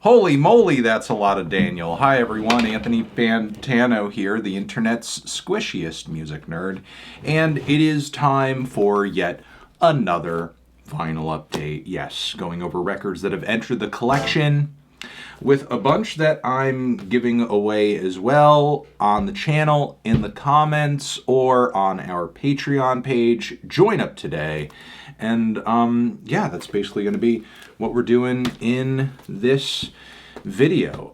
Holy moly, that's a lot of Daniel. Hi everyone, Anthony Fantano here, the internet's squishiest music nerd, and it is time for yet another vinyl update. Yes, going over records that have entered the collection, with a bunch that I'm giving away as well on the channel, in the comments, or on our Patreon page. Join up today. And yeah, that's basically going to be what we're doing in this video.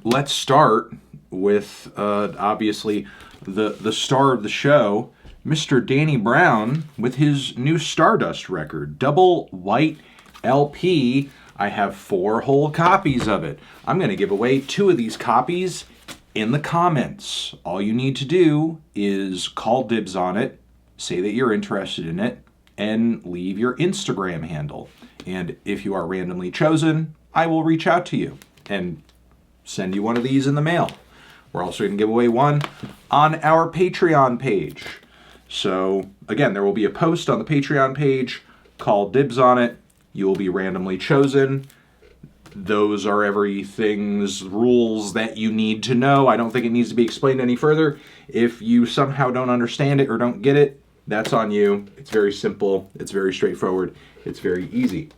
Let's start with obviously the star of the show, Mr. Danny Brown, with his new Stardust record, double white LP. I have 4 whole copies of it. I'm going to give away 2 of these copies in the comments. All you need to do is call dibs on it, say that you're interested in it, and leave your Instagram handle. And if you are randomly chosen, I will reach out to you and send you one of these in the mail. We're also going to give away one on our Patreon page. So again, there will be a post on the Patreon page. Call dibs on it. You will be randomly chosen. Those are everything's rules that you need to know. I don't think it needs to be explained any further. If you somehow don't understand it or don't get it, that's on you. It's very simple. It's very straightforward. It's very easy.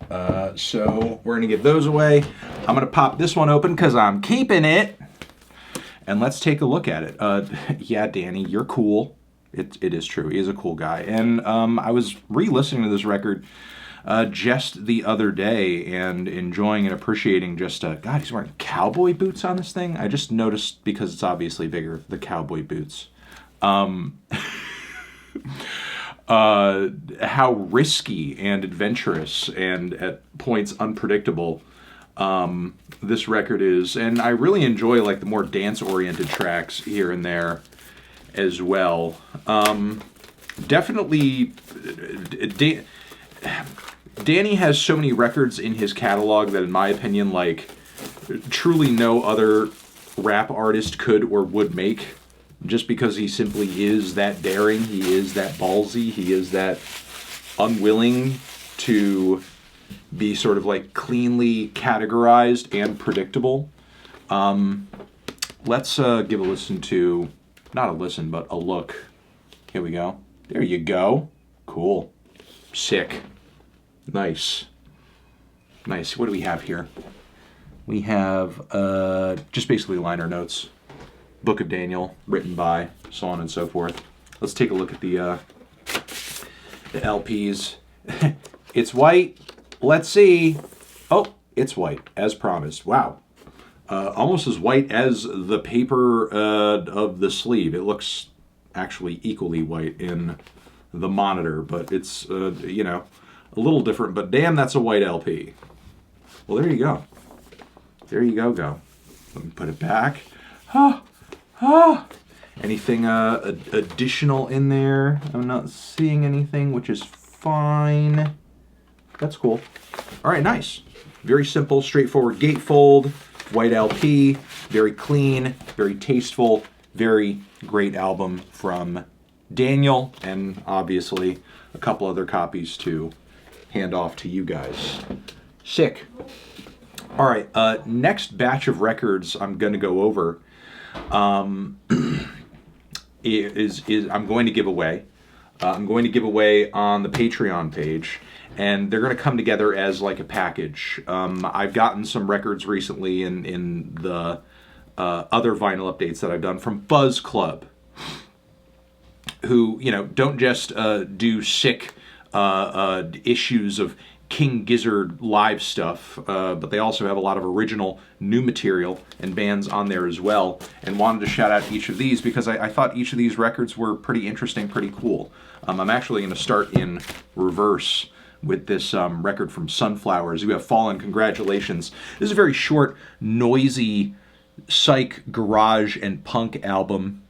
So we're going to give those away. I'm going to pop this one open because I'm keeping it. And let's take a look at it. Yeah, Danny, you're cool. It is true. He is a cool guy. And I was re-listening to this record just the other day and enjoying and appreciating just, God, he's wearing cowboy boots on this thing. I just noticed, because it's obviously bigger, the cowboy boots. How risky and adventurous and at points unpredictable this record is. And I really enjoy like the more dance-oriented tracks here and there as well. Definitely, Danny has so many records in his catalog that, in my opinion, like truly no other rap artist could or would make, just because he simply is that daring, he is that ballsy, he is that unwilling to be sort of like cleanly categorized and predictable. Let's give a listen to, not a listen, but a look. Here we go. There you go. Cool. Sick. Nice. Nice. What do we have here? We have just basically liner notes. Book of Daniel, written by, so on and so forth. Let's take a look at the LPs. It's white. Let's see. Oh, it's white, as promised. Wow. Almost as white as the paper of the sleeve. It looks actually equally white in the monitor, but it's, you know, a little different. But damn, that's a white LP. Well, there you go. There you go. Let me put it back. Anything additional in there? I'm not seeing anything, which is fine. That's cool. All right, nice. Very simple, straightforward gatefold, white LP, very clean, very tasteful, very great album from Daniel, and obviously a couple other copies to hand off to you guys. Sick. All right, next batch of records I'm going to go over is I'm going to give away. I'm going to give away on the Patreon page, and they're going to come together as like a package. I've gotten some records recently in the other vinyl updates that I've done from Fuzz Club, who, you know, don't just do sick issues of King Gizzard live stuff, but they also have a lot of original new material and bands on there as well, and wanted to shout out each of these because I thought each of these records were pretty interesting, pretty cool. I'm actually going to start in reverse with this record from Sunflowers. You have Fallen, congratulations. This is a very short, noisy, psych, garage, and punk album.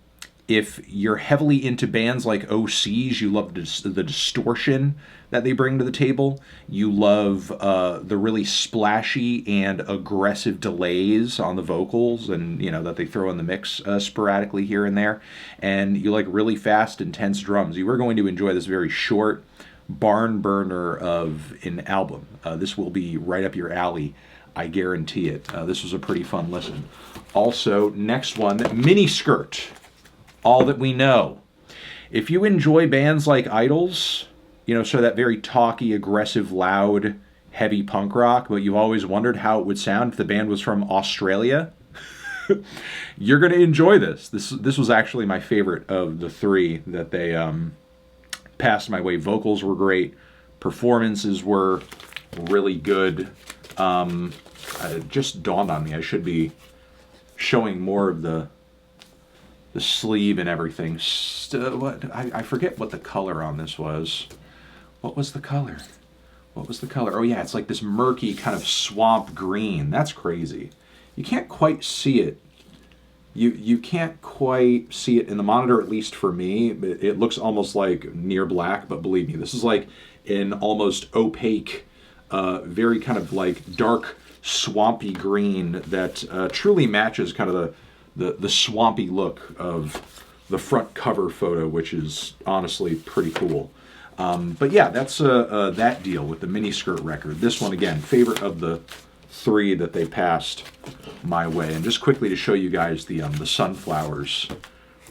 If you're heavily into bands like OCs, you love the distortion that they bring to the table. You love the really splashy and aggressive delays on the vocals, and you know that they throw in the mix sporadically here and there. And you like really fast, intense drums. You are going to enjoy this very short, barn burner of an album. This will be right up your alley, I guarantee it. This was a pretty fun listen. Also, next one, Miniskirt, All That We Know. If you enjoy bands like Idols, you know, so that very talky, aggressive, loud, heavy punk rock, but you've always wondered how it would sound if the band was from Australia, you're going to enjoy this. This was actually my favorite of the three that they passed my way. Vocals were great. Performances were really good. It just dawned on me I should be showing more of the sleeve and everything. I forget what the color on this was. What was the color? What was the color? Oh yeah, it's like this murky kind of swamp green. That's crazy. You can't quite see it. You can't quite see it in the monitor, at least for me. It looks almost like near black, but believe me, this is like an almost opaque, very kind of like dark, swampy green that truly matches kind of the swampy look of the front cover photo, which is honestly pretty cool. But yeah, that's that deal with the Miniskirt record. This one, again, favorite of the three that they passed my way. And just quickly to show you guys the Sunflowers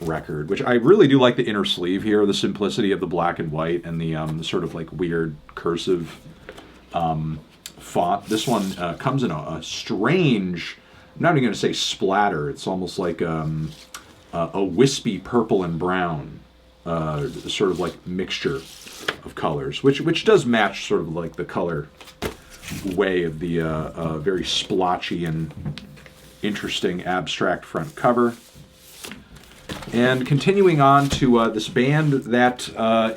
record, which I really do like the inner sleeve here, the simplicity of the black and white and the sort of like weird cursive font. This one comes in a strange, I'm not even going to say splatter, it's almost like a wispy purple and brown sort of like mixture of colors, which does match sort of like the color way of the very splotchy and interesting abstract front cover. And continuing on to this band that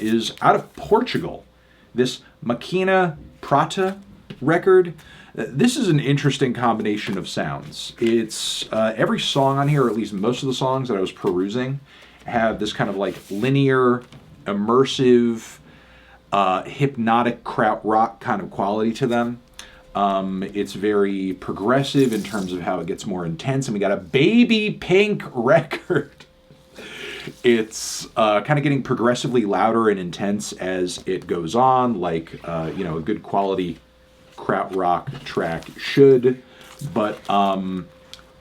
is out of Portugal, this MAQUINA PRATA record. This is an interesting combination of sounds. It's every song on here, or at least most of the songs that I was perusing, have this kind of like linear, immersive, hypnotic krautrock kind of quality to them. It's very progressive in terms of how it gets more intense, and we got a baby pink record. It's kind of getting progressively louder and intense as it goes on, like you know, a good quality krautrock track should. But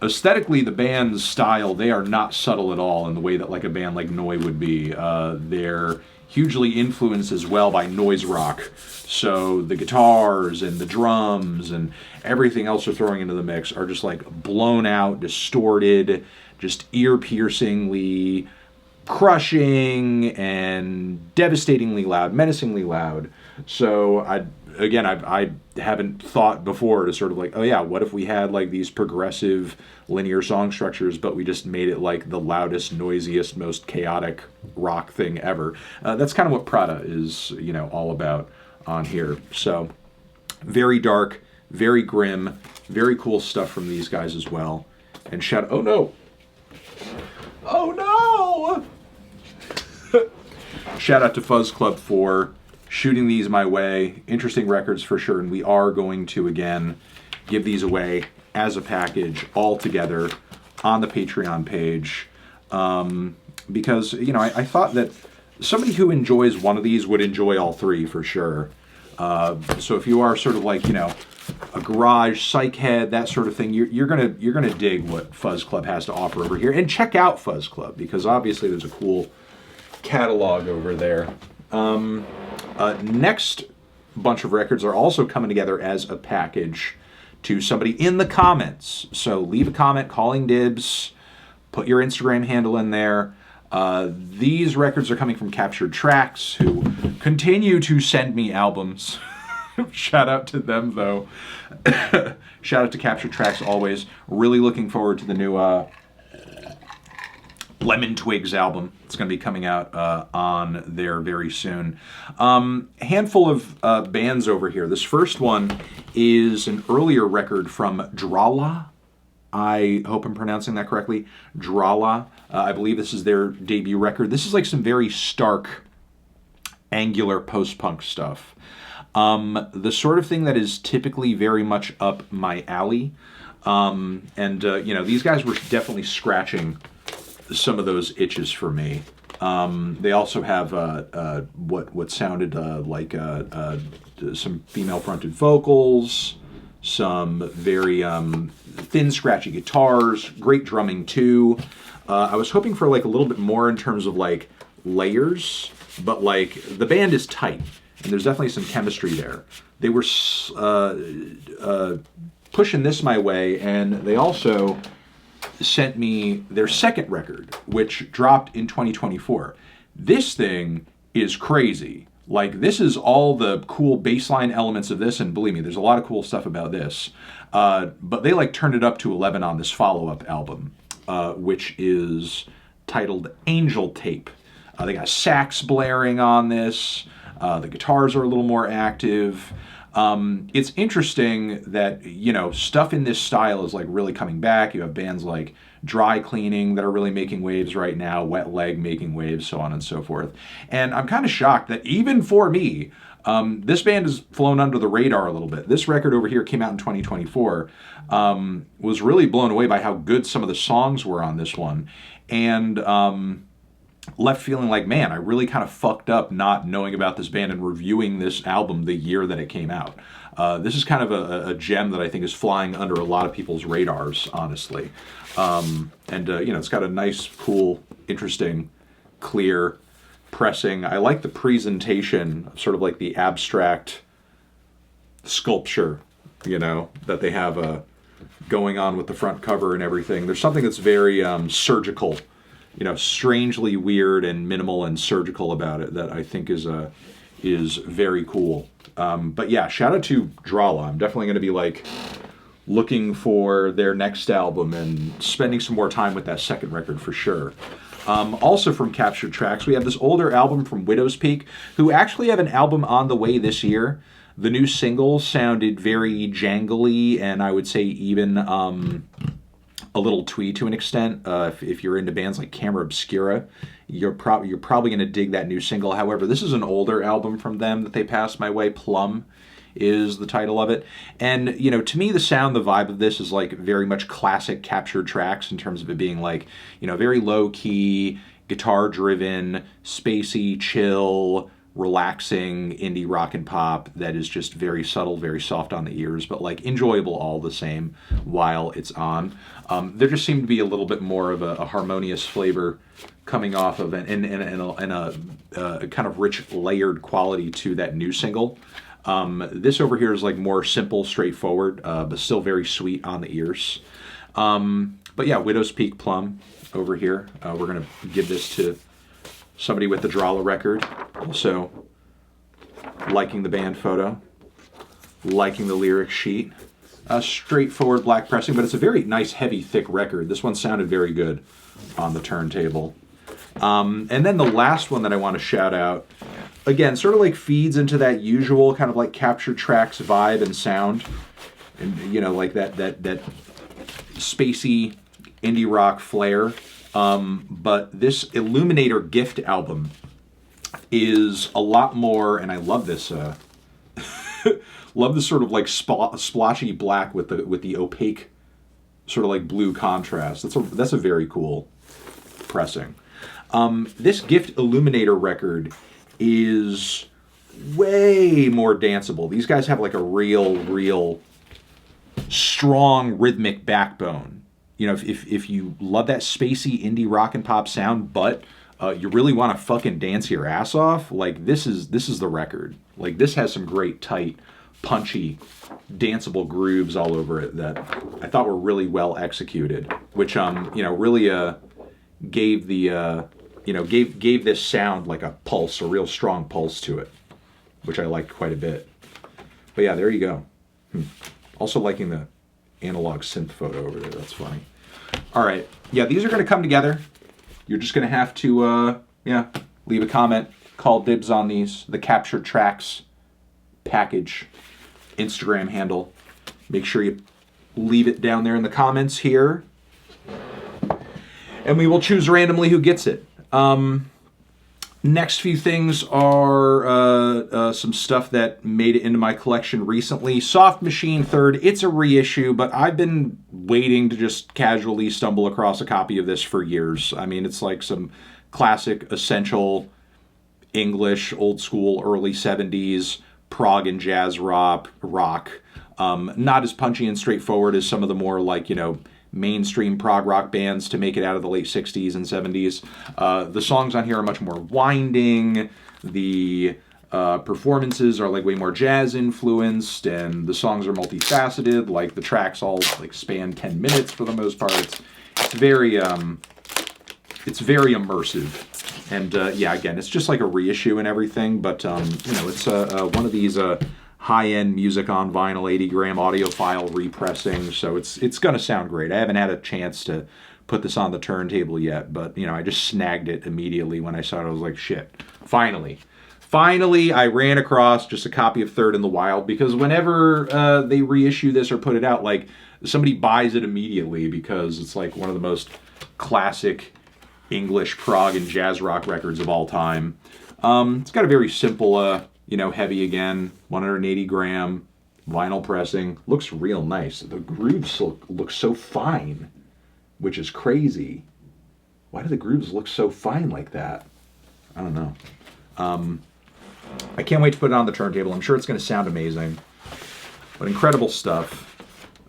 aesthetically, the band's style, they are not subtle at all in the way that like a band like Noi would be. They're hugely influenced as well by noise rock. So the guitars and the drums and everything else they're throwing into the mix are just like blown out, distorted, just ear-piercingly crushing and devastatingly loud, menacingly loud. So I haven't thought before to sort of like, oh yeah, what if we had like these progressive linear song structures, but we just made it like the loudest, noisiest, most chaotic rock thing ever. That's kind of what PRATA is, you know, all about on here. So very dark, very grim, very cool stuff from these guys as well. And shout, oh no, shout out to Fuzz Club for shooting these my way. Interesting records for sure, and we are going to again give these away as a package all together on the Patreon page, because you know I thought that somebody who enjoys one of these would enjoy all three for sure. So if you are sort of like, you know, a garage psych head, that sort of thing, you're gonna dig what Fuzz Club has to offer over here, and check out Fuzz Club because obviously there's a cool catalog over there. Next bunch of records are also coming together as a package to somebody in the comments. So leave a comment calling dibs, put your Instagram handle in there. These records are coming from Captured Tracks, who continue to send me albums. Shout out to them, though. Shout out to Captured Tracks always. Really looking forward to the new Lemon Twigs album. It's going to be coming out on there very soon. Handful of bands over here. This first one is an earlier record from Drahla. I hope I'm pronouncing that correctly. Drahla. I believe this is their debut record. This is like some very stark, angular post-punk stuff. The sort of thing that is typically very much up my alley. You know, these guys were definitely scratching some of those itches for me. They also have what sounded like some female-fronted vocals, some very thin, scratchy guitars, great drumming too. I was hoping for like a little bit more in terms of like layers, but like the band is tight, and there's definitely some chemistry there. They were pushing this my way, and they also sent me their second record, which dropped in 2024. This thing is crazy. Like, this is all the cool bassline elements of this, and believe me, there's a lot of cool stuff about this. But they like turned it up to 11 on this follow-up album, which is titled Angel Tape. They got sax blaring on this. The guitars are a little more active. It's interesting that, you know, stuff in this style is like really coming back. You have bands like Dry Cleaning that are really making waves right now, Wet Leg making waves, so on and so forth. And I'm kind of shocked that even for me, this band has flown under the radar a little bit. This record over here came out in 2024, was really blown away by how good some of the songs were on this one. And left feeling like, man, I really kind of fucked up not knowing about this band and reviewing this album the year that it came out. This is kind of a gem that I think is flying under a lot of people's radars, honestly. You know, it's got a nice, cool, interesting, clear pressing. I like the presentation, sort of like the abstract sculpture, you know, that they have going on with the front cover and everything. There's something that's very surgical, you know, strangely weird and minimal and surgical about it that I think is very cool. But yeah, shout out to Drahla. I'm definitely going to be like looking for their next album and spending some more time with that second record for sure. Also from Captured Tracks, we have this older album from Widowspeak, who actually have an album on the way this year. The new single sounded very jangly, and I would say even a little twee to an extent. If you're into bands like Camera Obscura, you're probably going to dig that new single. However, this is an older album from them that they passed my way. Plum is the title of it. And, you know, to me, the sound, the vibe of this is like very much classic Captured Tracks in terms of it being like, you know, very low-key, guitar-driven, spacey, chill, relaxing indie rock and pop that is just very subtle, very soft on the ears, but like enjoyable all the same while it's on. There just seemed to be a little bit more of a harmonious flavor coming off of and a kind of rich layered quality to that new single. This over here is like more simple, straightforward, but still very sweet on the ears. But yeah, Widowspeak Plum over here. We're going to give this to somebody with the Drahla record. Also liking the band photo, liking the lyric sheet. Straightforward black pressing, but it's a very nice, heavy, thick record. This one sounded very good on the turntable. And then the last one that I want to shout out, again, sort of like feeds into that usual kind of like Captured Tracks vibe and sound. And, you know, like that spacey indie rock flair. But this Illuminator Gift album is a lot more, and I love this. Love this sort of like splotchy black with the opaque sort of like blue contrast. That's a very cool pressing. This Gift Illuminator record is way more danceable. These guys have like a real strong rhythmic backbone. You know, if you love that spacey indie rock and pop sound, but you really want to fucking dance your ass off, like this is the record. Like this has some great tight, punchy, danceable grooves all over it that I thought were really well executed, which you know, really gave the gave this sound like a pulse, a real strong pulse to it, which I liked quite a bit. But yeah, there you go. Also liking the analog synth photo over there. That's funny. All right. Yeah, these are going to come together. You're just going to have to, leave a comment, call dibs on these. The Captured Tracks package Instagram handle. Make sure you leave it down there in the comments here. And we will choose randomly who gets it. Next few things are some stuff that made it into my collection recently. Soft Machine Third, it's a reissue, but I've been waiting to just casually stumble across a copy of this for years. I mean, it's like some classic, essential English, old school, early 70s prog and jazz rock. Not as punchy and straightforward as some of the more like, you know, mainstream prog rock bands to make it out of the late 60s and 70s. The songs on here are much more winding. The performances are like way more jazz influenced, and the songs are multifaceted. Like the tracks all like span 10 minutes for the most part. It's very immersive. And yeah, again, it's just like a reissue and everything, but you know, it's one of these high-end music on vinyl 80-gram audiophile repressing, so it's gonna sound great. I haven't had a chance to put this on the turntable yet, but you know, I just snagged it immediately when I saw it. I was like, shit, finally I ran across just a copy of Third in the Wild, because whenever they reissue this or put it out, like somebody buys it immediately because it's like one of the most classic English prog and jazz rock records of all time. It's got a very simple, you know, heavy again, 180-gram vinyl pressing. Looks real nice. The grooves look so fine, which is crazy. Why do the grooves look so fine like that? I don't know. I can't wait to put it on the turntable. I'm sure it's going to sound amazing. But incredible stuff.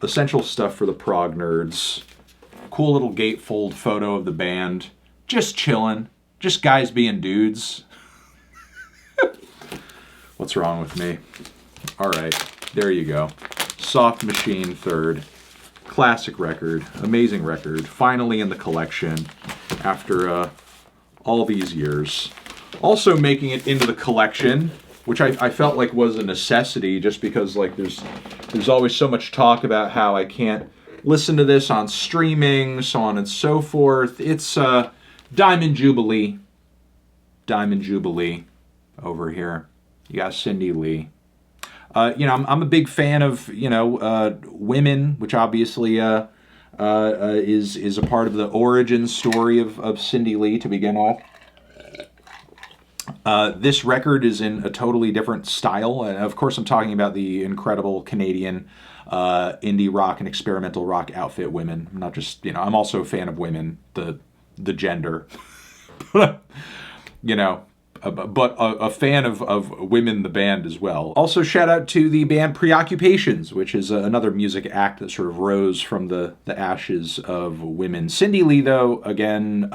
Essential stuff for the prog nerds. Cool little gatefold photo of the band. Just chilling. Just guys being dudes. What's wrong with me? All right, there you go. Soft Machine Third. Classic record. Amazing record. Finally in the collection after all these years. Also making it into the collection, which I felt like was a necessity, just because like there's always so much talk about how I can't listen to this on streaming, so on and so forth. It's Diamond Jubilee. Diamond Jubilee over here. You got Cindy Lee. You know, I'm a big fan of, you know, women, which obviously is a part of the origin story of Cindy Lee to begin with. This record is in a totally different style. And of course, I'm talking about the incredible Canadian indie rock and experimental rock outfit Women. I'm not just, you know, I'm also a fan of Women, the gender. You know, but a fan of Women, the band, as well. Also, shout out to the band Preoccupations, which is another music act that sort of rose from the ashes of Women. Cindy Lee, though, again,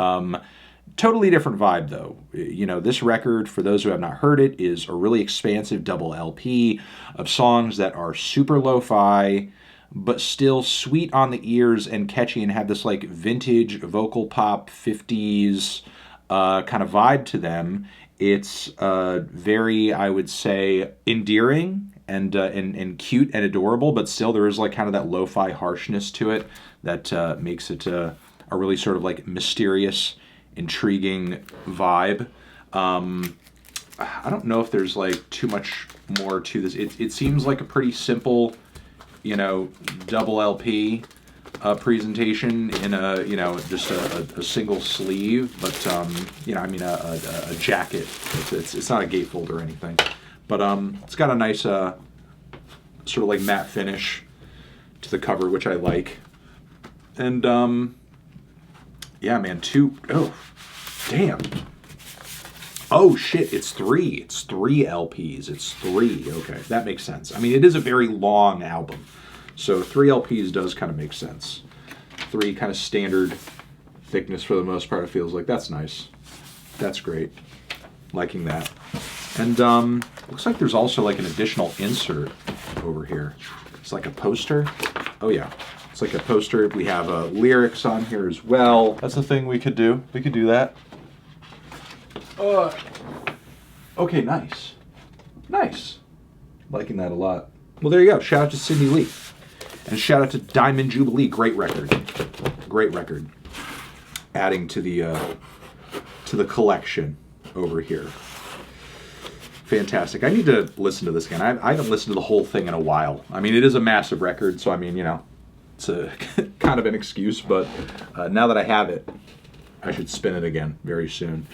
totally different vibe, though. You know, this record, for those who have not heard it, is a really expansive double LP of songs that are super lo-fi, but still sweet on the ears and catchy, and have this like vintage vocal pop 50s kind of vibe to them. It's very, I would say, endearing and cute and adorable, but still there is like kind of that lo-fi harshness to it that makes it a really sort of like mysterious, intriguing vibe. I don't know if there's like too much more to this. It seems like a pretty simple, you know, double LP presentation in a, you know, just a single sleeve, but you know, I mean a jacket. It's not a gatefold or anything, but it's got a nice sort of like matte finish to the cover, which I like. And yeah, man, oh damn, oh shit, it's three LPs. It's three. Okay, that makes sense. I mean, it is a very long album, so 3 LPs does kind of make sense. 3 kind of standard thickness for the most part, it feels like. That's nice. That's great. Liking that. And looks like there's also like an additional insert over here. It's like a poster. Oh yeah, it's like a poster. We have lyrics on here as well. That's the thing we could do. We could do that. Okay, nice. Nice. Liking that a lot. Well, there you go. Shout out to Cindy Lee. And shout out to Diamond Jubilee. Great record. Great record. Adding to the collection over here. Fantastic. I need to listen to this again. I haven't listened to the whole thing in a while. I mean, it is a massive record, so I mean, you know, it's a kind of an excuse, but now that I have it, I should spin it again very soon.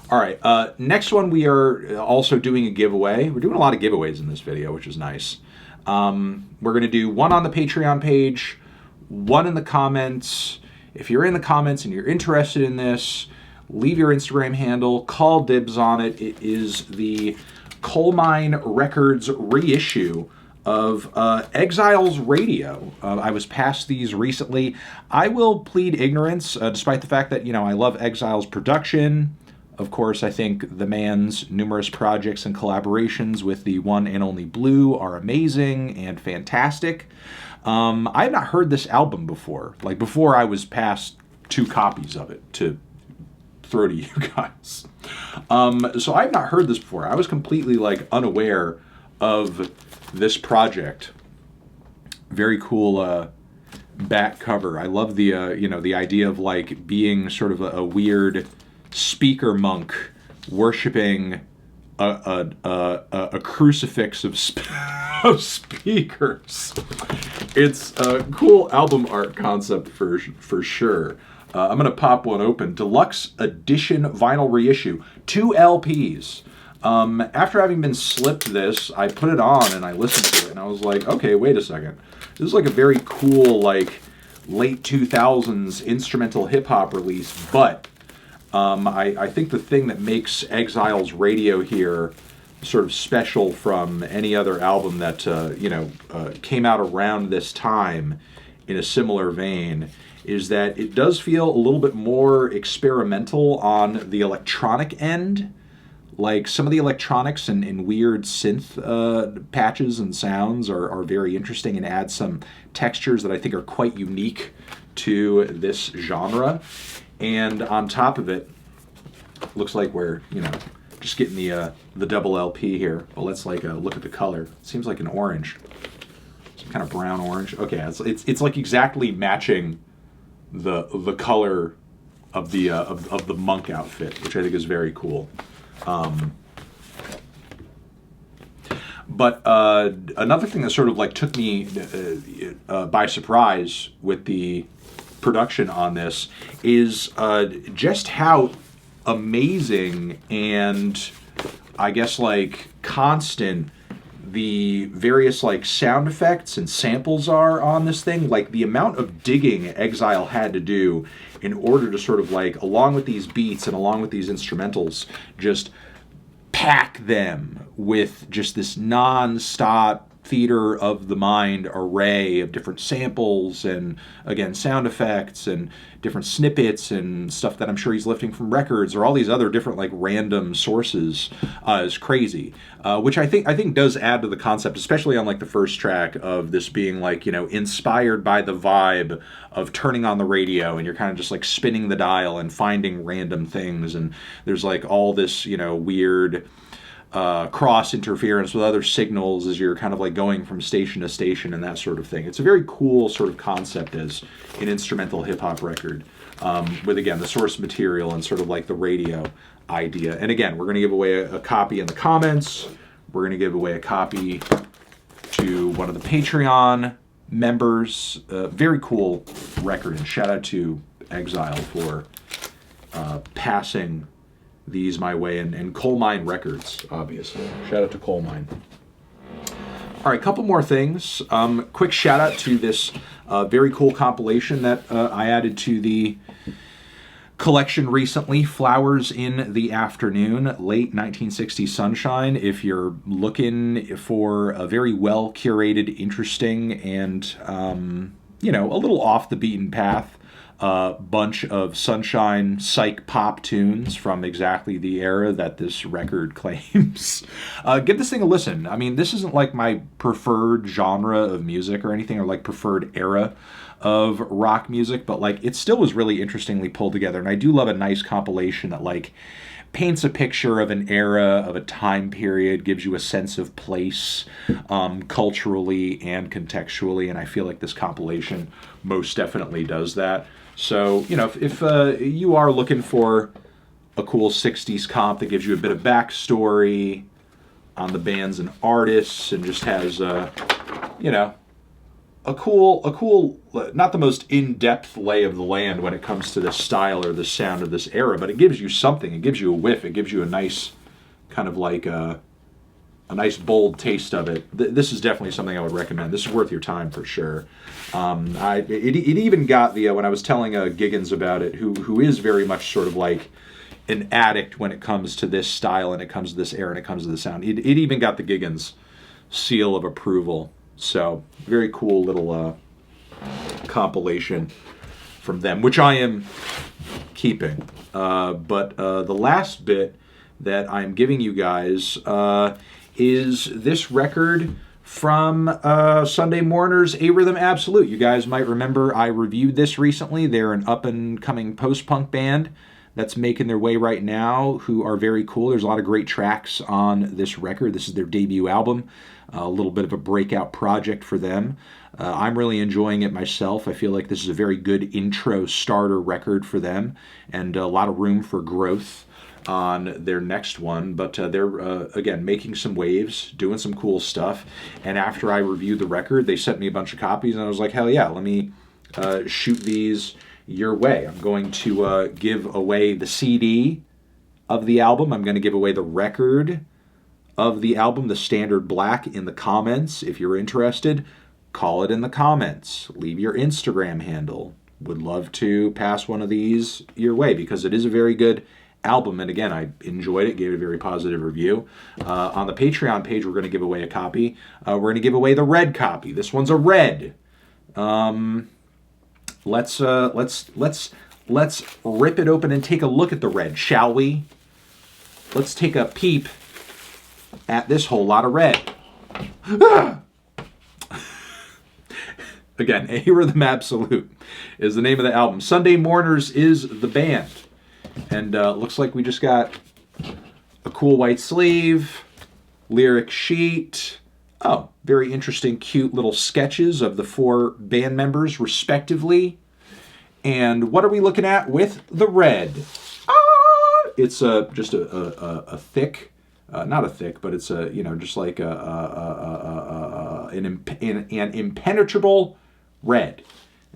All right, next one, we are also doing a giveaway. We're doing a lot of giveaways in this video, which is nice. We're going to do one on the Patreon page, one in the comments. If you're in the comments and you're interested in this, leave your Instagram handle, call dibs on it. It is the Coal Mine Records reissue of Exile's Radio. I was passed these recently. I will plead ignorance, despite the fact that, I love Exile's production. Of course, I think the man's numerous projects and collaborations with the one and only Blue are amazing and fantastic. I have not heard this album before. Like, before I was passed 2 copies of it to throw to you guys. So I've not heard this before. I was completely, unaware of this project. Very cool back cover. I love the the idea of being sort of a weird speaker monk worshiping a crucifix of speakers. It's a cool album art concept for sure. I'm gonna pop one open. Deluxe edition vinyl reissue, 2 LPs. After having been slipped this, I put it on and I listened to it, and I was like, okay, wait a second. This is a very cool, late 2000s instrumental hip-hop release, but I think the thing that makes Exile's Radio here sort of special from any other album that, came out around this time in a similar vein is that it does feel a little bit more experimental on the electronic end. Like, some of the electronics and weird synth patches and sounds are very interesting and add some textures that I think are quite unique to this genre. And on top of it, looks like we're, just getting the double LP here. Well, let's look at the color. It seems like an orange. Some kind of brown orange. Okay, it's like exactly matching the color of the monk outfit, which I think is very cool. But another thing that sort of took me by surprise with the production on this is just how amazing and I guess constant the various sound effects and samples are on this thing. The amount of digging Exile had to do in order to sort of along with these beats and along with these instrumentals, just pack them with just this non-stop theater of the mind array of different samples and, again, sound effects and different snippets and stuff that I'm sure he's lifting from records or all these other different random sources is crazy, which I think does add to the concept, especially on the first track of this being inspired by the vibe of turning on the radio and you're kind of just spinning the dial and finding random things, and there's all this weird cross interference with other signals as you're kind of going from station to station and that sort of thing. It's a very cool sort of concept as an instrumental hip-hop record, with, again, the source material and sort of the radio idea. And again, we're going to give away a copy in the comments. We're going to give away a copy to one of the Patreon members. Very cool record, and shout out to Exile for passing these my way, and Coal Mine Records, obviously. Shout out to Coal Mine. All right, a couple more things. Quick shout out to this very cool compilation that I added to the collection recently, Flowers in the Afternoon, late 1960s sunshine. If you're looking for a very well curated, interesting, and a little off the beaten path bunch of sunshine psych pop tunes from exactly the era that this record claims, give this thing a listen. I mean, this isn't my preferred genre of music or anything, or preferred era of rock music, but it still was really interestingly pulled together, and I do love a nice compilation that paints a picture of an era, of a time period, gives you a sense of place, culturally and contextually, and I feel like this compilation most definitely does that. So, if you are looking for a cool 60s comp that gives you a bit of backstory on the bands and artists and just has, a cool, not the most in-depth lay of the land when it comes to the style or the sound of this era, but it gives you something. It gives you a whiff. It gives you a nice kind of a nice bold taste of it. This is definitely something I would recommend. This is worth your time for sure. It even got the when I was telling Giggins about it, who is very much sort of an addict when it comes to this style and it comes to this era and it comes to the sound. It even got the Giggins seal of approval. So very cool little compilation from them, which I am keeping. But the last bit that I'm giving you guys is this record from Sunday Mourners, A Rhythm Absolute. You guys might remember I reviewed this recently. They're an up-and-coming post-punk band that's making their way right now, who are very cool. There's a lot of great tracks on this record. This is their debut album, a little bit of a breakout project for them. I'm really enjoying it myself. I feel like this is a very good intro starter record for them, and a lot of room for growth on their next one. But they're, again, making some waves, doing some cool stuff. And after I reviewed the record, they sent me a bunch of copies, and I was like, hell yeah, let me shoot these your way. I'm going to give away the CD of the album. I'm going to give away the record of the album, the standard black, in the comments. If you're interested, call it in the comments. Leave your Instagram handle. Would love to pass one of these your way because it is a very good album. And again, I enjoyed it, gave it a very positive review. On the Patreon page, we're going to give away a copy. We're going to give away the red copy. This one's a red. Let's rip it open and take a look at the red, shall we? Let's take a peep at this whole lot of red. Again, A Rhythm Absolute is the name of the album. Sunday Mourners is the band. And looks like we just got a cool white sleeve, lyric sheet. Oh, very interesting, cute little sketches of the four band members, respectively. And what are we looking at with the red? It's just a thick, not a thick, but it's a, just like an impenetrable red.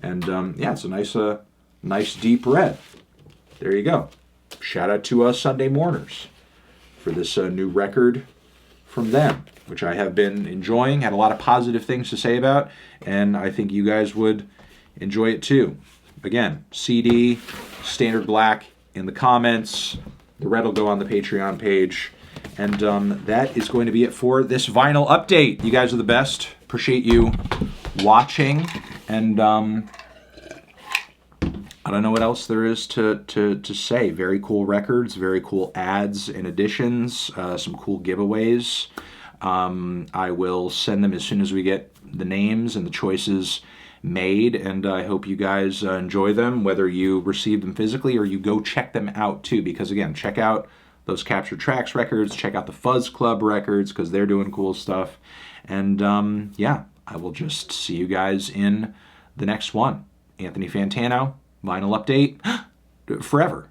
And yeah, it's a nice deep red. There you go. Shout out to Sunday Mourners for this new record from them, which I have been enjoying, had a lot of positive things to say about, and I think you guys would enjoy it too. Again, CD, standard black in the comments. The red will go on the Patreon page. And that is going to be it for this vinyl update. You guys are the best. Appreciate you watching. And I don't know what else there is to say. Very cool records, very cool ads and additions, some cool giveaways. I will send them as soon as we get the names and the choices made, and I hope you guys enjoy them, whether you receive them physically or you go check them out too, because again, check out those Captured Tracks records, check out the Fuzz Club records, because they're doing cool stuff. And yeah, I will just see you guys in the next one. Anthony Fantano, vinyl update, forever.